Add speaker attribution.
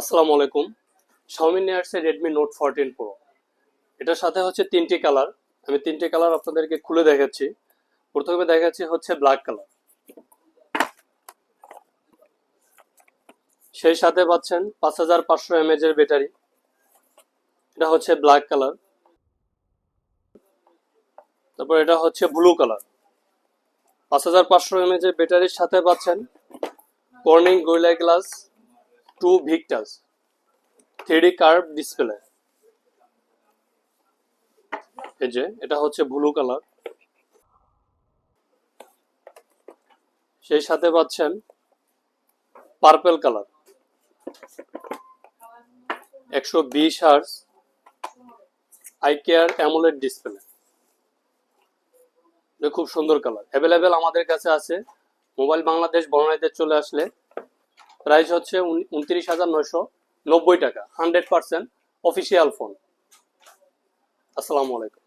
Speaker 1: আসসালামু আলাইকুম। Xiaomi নিয়ে আসছে Redmi Note 14 Pro। এটার সাথে হচ্ছে তিনটি কালার। আমি তিনটি কালার আপনাদেরকে খুলে দেখাচ্ছি। প্রথমে দেখাচ্ছি হচ্ছে ব্ল্যাক কালার। সেই সাথে পাচ্ছেন 5500 mAh এর ব্যাটারি। এটা হচ্ছে ব্ল্যাক কালার। তারপর এটা হচ্ছে ব্লু কালার। 5500 mAh এর ব্যাটারির সাথে পাচ্ছেন Corning Gorilla Glass 2 Victus 3D curve display. এই যে এটা হচ্ছে ব্লু কালার। সেই সাথে পাচ্ছেন purple colour 120 hertz ICARE AMOLED display. এটা খুব সুন্দর কালার। অ্যাভেলেবেল আমাদের কাছে আছে। মোবাইল বাংলাদেশ বনানীতে চলে আসলে প্রাইস হচ্ছে 29,990 টাকা। 100% অফিসিয়াল ফোন। আসসালামু আলাইকুম।